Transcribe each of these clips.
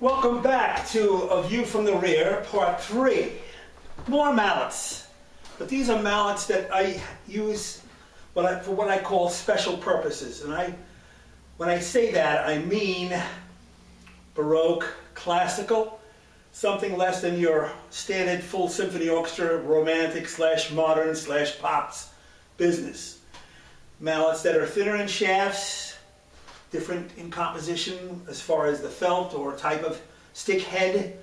Welcome back to A View from the Rear, Part 3. More mallets. But these are mallets that I use for what I call special purposes. And when I say that, I mean Baroque, classical, something less than your standard full symphony orchestra, romantic / modern / pops business. Mallets that are thinner in shafts, different in composition as far as the felt or type of stick head.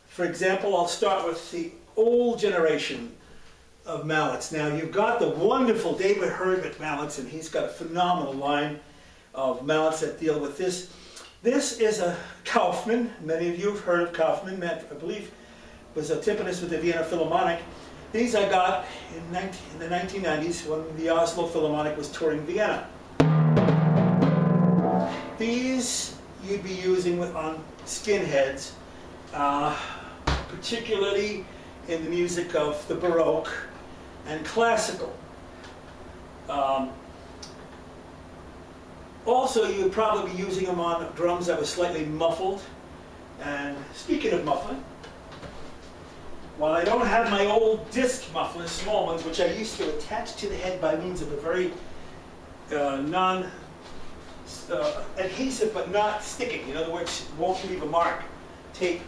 For example, I'll start with the old generation of mallets. Now you've got the wonderful David Herbert mallets, and he's got a phenomenal line of mallets that deal with this. This is a Kaufman. Many of you have heard of Kaufman. I believe was a timpanist with the Vienna Philharmonic. These I got in the 1990s when the Oslo Philharmonic was touring Vienna. These you'd be using on skinheads, particularly in the music of the Baroque and classical. Also, you would probably be using them on drums that were slightly muffled. And speaking of muffling, while I don't have my old disc mufflers, small ones, which I used to attach to the head by means of a very adhesive but not sticking, in other words, won't leave a mark, tape,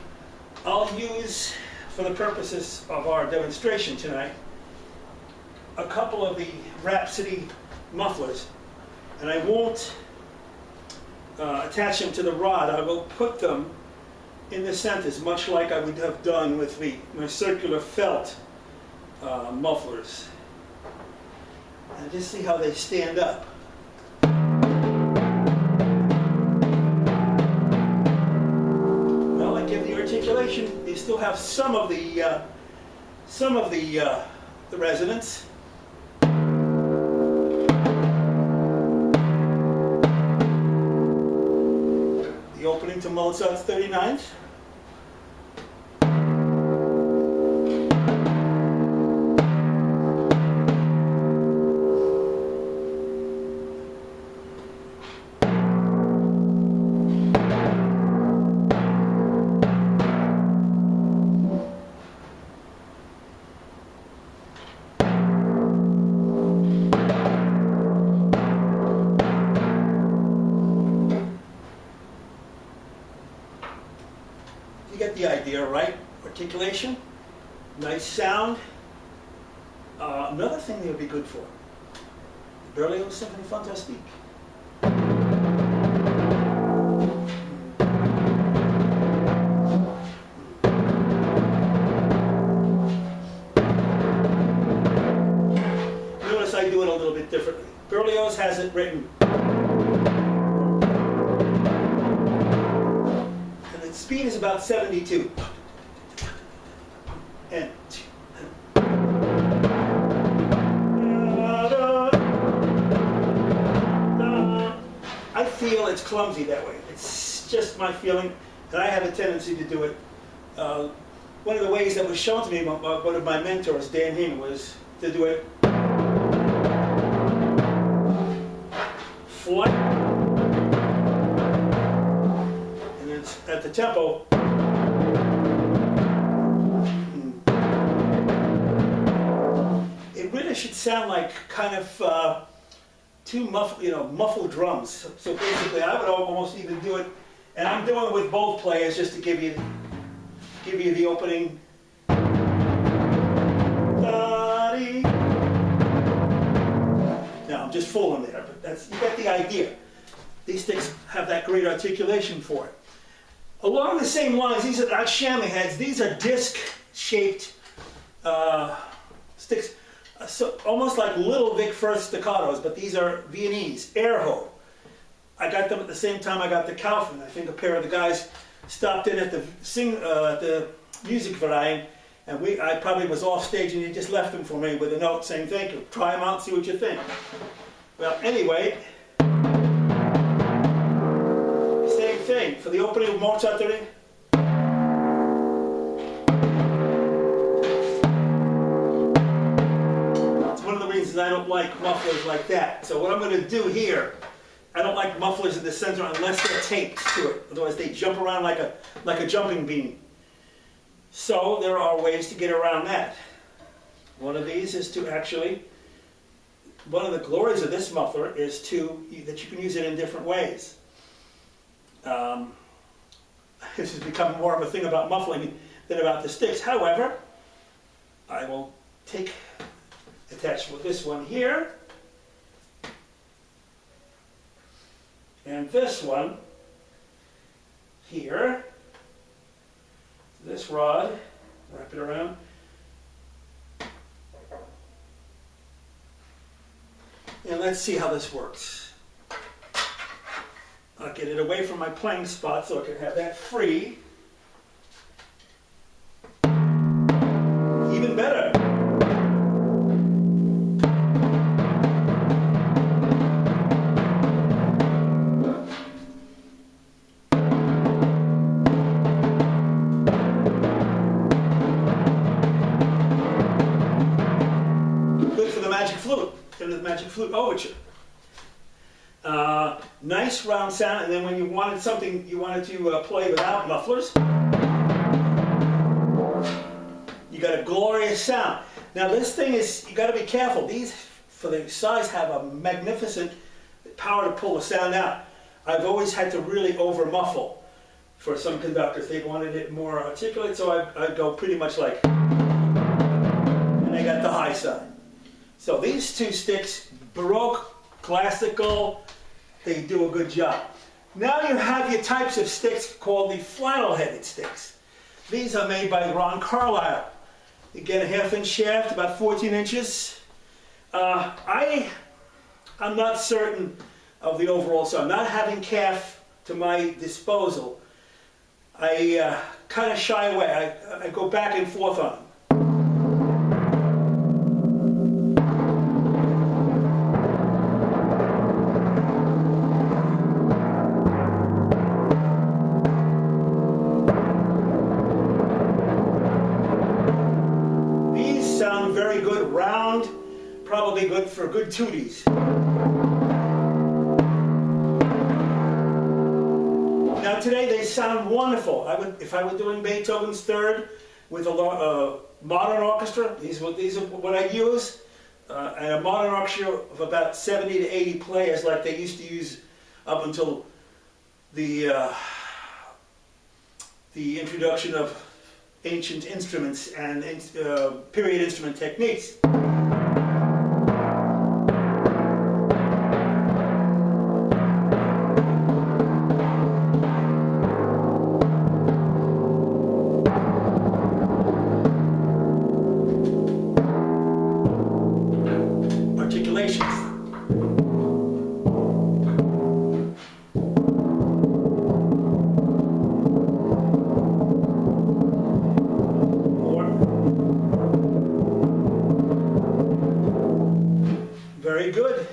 I'll use, for the purposes of our demonstration tonight, a couple of the Rhapsody mufflers, and I won't attach them to the rod. I will put them in the centers, much like I would have done with my circular felt mufflers. And just see how they stand up. Well, I give the articulation. They still have some of the resonance. The opening to Mozart's 39th. You get the idea, right? Articulation, nice sound. Another thing they would be good for, Berlioz Symphony Fantastique. Notice I do it a little bit differently. Berlioz has it written. Speed is about 72. And I feel it's clumsy that way. It's just my feeling, and I have a tendency to do it. One of the ways that was shown to me by one of my mentors, Dan Heen, was to do it flat. At the tempo, it really should sound like kind of two muffled drums. So basically, I would almost even do it, and I'm doing it with both players just to give you the opening. Now I'm just fooling there, but you get the idea. These sticks have that great articulation for it. Along the same lines, these are not chamois heads, these are disc-shaped sticks, so almost like Little Vic Firth staccatos, but these are Viennese, Erho. I got them at the same time I got the Kaufman. I think a pair of the guys stopped in at the music variety, and I probably was off stage and he just left them for me with a note saying thank you. Try them out, see what you think. Well, anyway, thing for the opening of Mozart 30. It's one of the reasons I don't like mufflers like that. So what I'm going to do here I don't like mufflers in the center unless they're taped to it. Otherwise they jump around like a jumping bean. So there are ways to get around that. One of these is to actually, one of the glories of this muffler is that you can use it in different ways. This has become more of a thing about muffling than about the sticks. However, I will attach with this one here, and this one here, this rod, wrap it around, and let's see how this works. I'll get it away from my playing spot so I can have that free. Even better. Good for the magic flute and the magic flute overture. Nice round sound, and then when you wanted something, you wanted to play without mufflers, you got a glorious sound. Now this thing is, you got to be careful. These, for the size, have a magnificent power to pull the sound out. I've always had to really over muffle for some conductors. They wanted it more articulate, so I go pretty much like, and I got the high side. So these two sticks, Baroque, classical, they do a good job. Now you have your types of sticks called the flannel-headed sticks. These are made by Ron Carlisle. You get a half-inch shaft, about 14 inches. I'm not certain of the overall sound. Not having calf to my disposal, I kind of shy away. I go back and forth on them. Very good, round, probably good for good tooties. Now today they sound wonderful. If I were doing Beethoven's Third with a modern orchestra, these are what I use, and a modern orchestra of about 70 to 80 players like they used to use up until the introduction of ancient instruments and period instrument techniques. Articulations. Very good.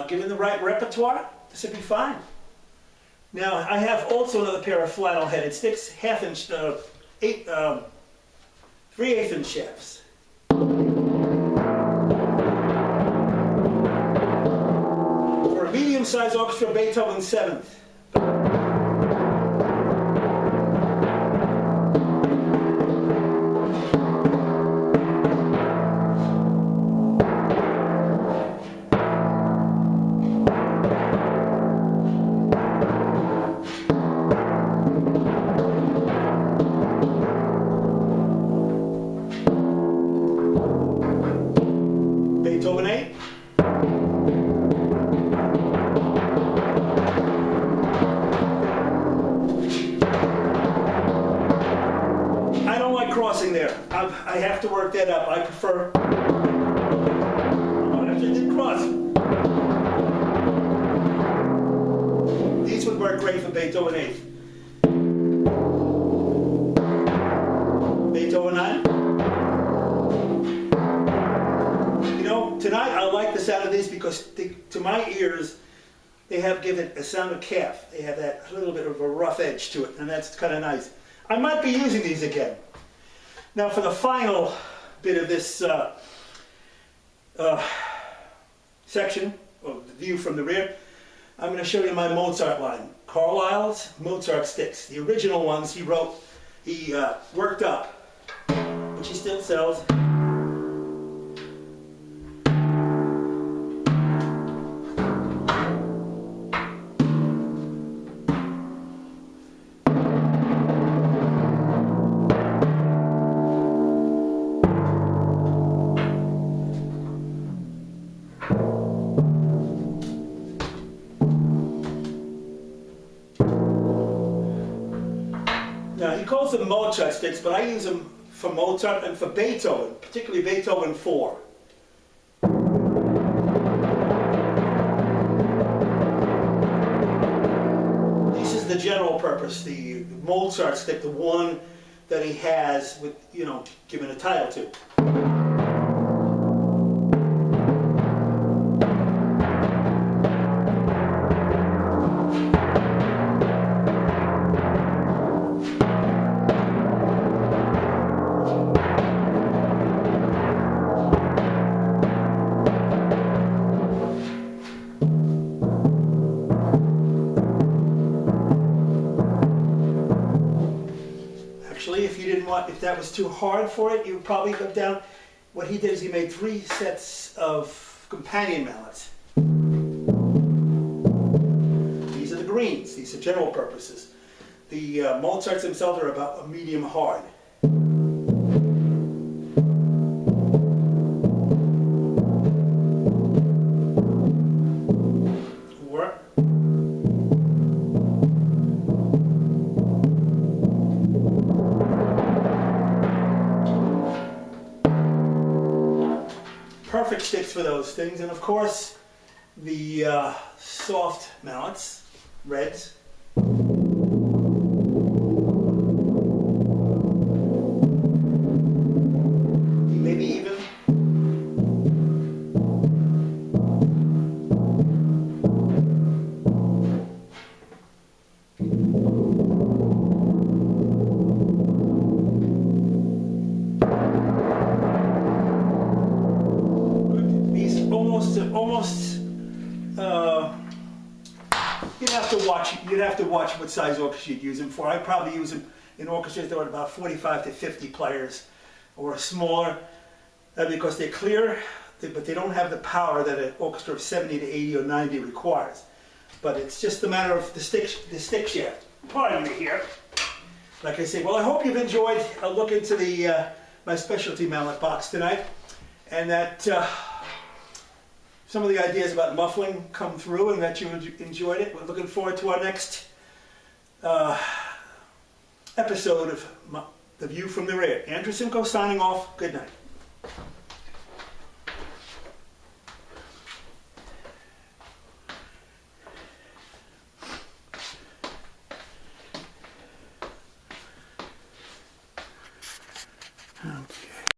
Given the right repertoire, this would be fine. Now, I have also another pair of flannel-headed sticks, half-inch, 3/8 inch shafts. For a medium-sized orchestra, Beethoven's Seventh. Beethoven 8. I don't like crossing there. I have to work that up. I prefer. Oh, actually, I did cross. These would work great for Beethoven 8. Beethoven 9. Tonight I like the sound of these because to my ears they have given a sound of calf. They have that little bit of a rough edge to it, and that's kind of nice. I might be using these again. Now for the final bit of this section, of the view from the rear, I'm going to show you my Mozart line. Carlyle's Mozart sticks. The original ones he worked up, which he still sells. Now, he calls them Mozart sticks, but I use them for Mozart and for Beethoven, particularly Beethoven 4. This is the general purpose, the Mozart stick, the one that he has with, given a title to. If that was too hard for it, you would probably go down. What he did is he made 3 sets of companion mallets. These are the greens. These are general purposes. The Mozarts themselves are about a medium hard. Perfect sticks for those things, and of course the soft mallets, reds. Maybe even. You'd have to watch what size orchestra you'd use them for. I'd probably use them in orchestras that were about 45 to 50 players or smaller, because they're clear, but they don't have the power that an orchestra of 70 to 80 or 90 requires. But it's just a matter of the stick shift. Pardon me here. Like I say, well, I hope you've enjoyed a look into my specialty mallet box tonight, and that some of the ideas about muffling come through and that you enjoyed it. We're looking forward to our next episode of The View from the Rear. Andrew Simcoe signing off. Good night. Okay.